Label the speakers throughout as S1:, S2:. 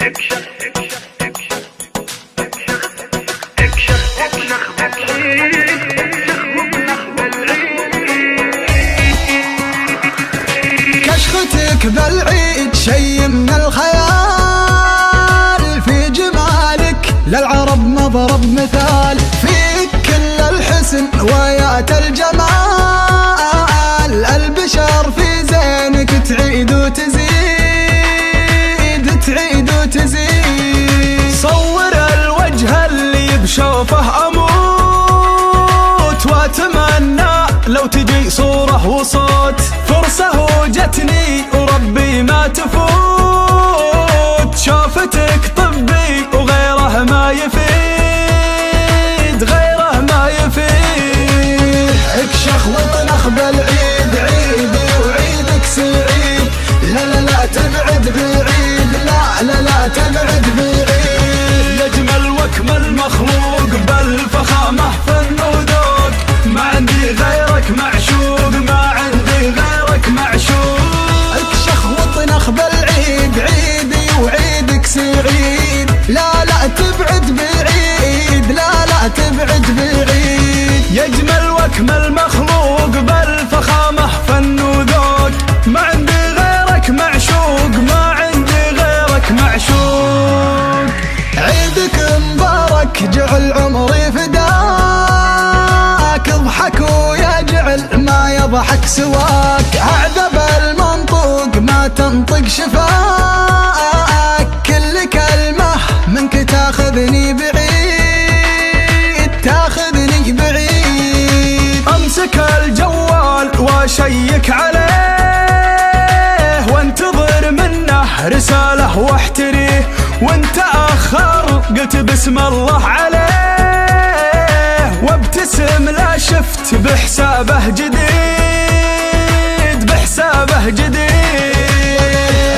S1: كشختك بالعيد شي من الخيال، في جمالك للعرب مضرب مثال، فيك كل الحسن ويات الجمال، البشر في زينك تعيد وتزيد تعيد وتزيد. صور الوجه اللي بشوفه اموت، واتمنى لو تجي صورة وصوت، فرصة وجتني وربي ما تفوت، شوفتك طبي وغيره ما يفيد غيره ما يفيد. اكشخ وطنخ بالعيد عيدي وعيدك سعيد، لا لا لا تبعد بعيد، لا لا لا تبعد بعيد.
S2: يجمل واكمل مخلوق بالفخامة فن وذوق، ما عندي غيرك معشوق ما عندي غيرك معشوق.
S1: اكشخ وطنخ بالعيد عيدي وعيدك سعيد، لا لا تبعد بعيد، لا لا تبعد بعيد.
S2: يجمل واكمل مخلوق بالفخامة فن وذوق، ما عندي غيرك معشوق ما عندي غيرك معشوق.
S1: عيدك مبارك جعل عمري فداك، اضحك ويا جعل ما يضحك سواك، اعذب المنطوق ما تنطق شفاك، كل كلمة منك تاخذني بعيد تاخذني بعيد.
S2: امسك الجوال واشيك عليه، وانتظر منه رسالة واحتريه، وانت اخر قلت بسم الله عليه، وابتسم لا شفت بحسابه جديد بحسابه جديد.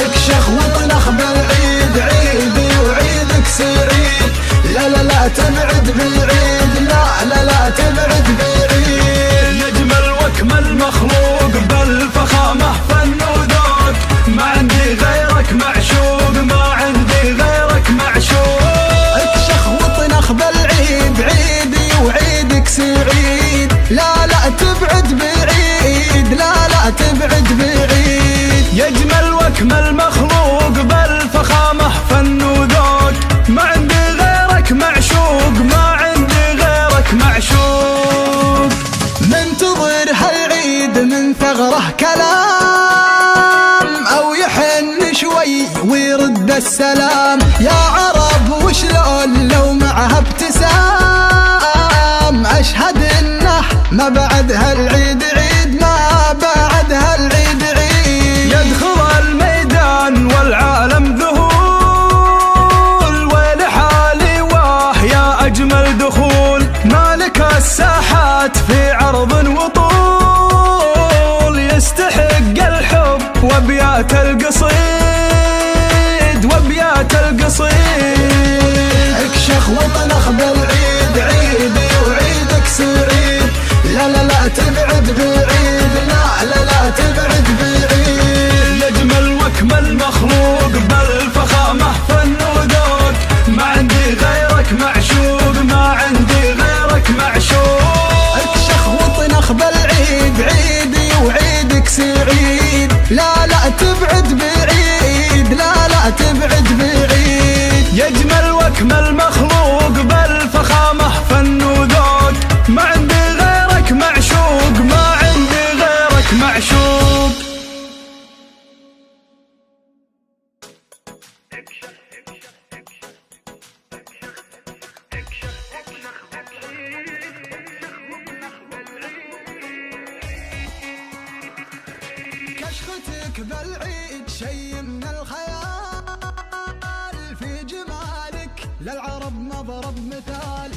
S1: اكشخ وطنخ بالعيد عيدي وعيدك سعيد، لا لا لا تبعد بعيد، لا لا لا تبعد بعيد.
S2: يجمل واكمل مخلوق بالفخامة فن وذوق، ما عندي غيرك معشوق ما عندي غيرك معشوق.
S1: اكشخ وطنخ بالعيد عيدي وعيدك سعيد، لا لا تبعد بعيد، لا لا تبعد بعيد.
S2: يجمل واكمل مخلوق بالفخامة فن وذوق، ما عندي غيرك معشوق ما عندي غيرك معشوق.
S1: منتظر هالعيد من ثغره كلام، او يحن شوي ويرد السلام، يا عرب وشلون لو معها ابتسام، اشهد انه ما بعد هالعيد عيد، ما بعد هالعيد عيد.
S2: يدخل الميدان والعالم ذهول، ولحالي واه يا اجمل دخول، مالك الساحات في عرض وطول، يستحق الحب وابيات القصيد وابيات القصيد.
S1: اكشخ وطنخ بالعيد عيدي وعيدك سعيد، لا لا لا تبعد بعيد، لا لا لا تبعد بعيد.
S2: يجمل واكمل مخلوق بالفخامة فن وذوق، ما عندي غيرك معشوق ما عندي غيرك معشوق.
S1: اكشخ وطنخ بالعيد عيدي وعيدك سعيد، لا لا تبعد بعيد، لا لا تبعد بعيد.
S2: يجمل واكمل مخلوق بالفخامة فن وذوق، ما عندي غيرك معشوق ما عندي غيرك معشوق.
S1: كشختك بالعيد شي من الخيال، في جمالك للعرب مضرب مثال.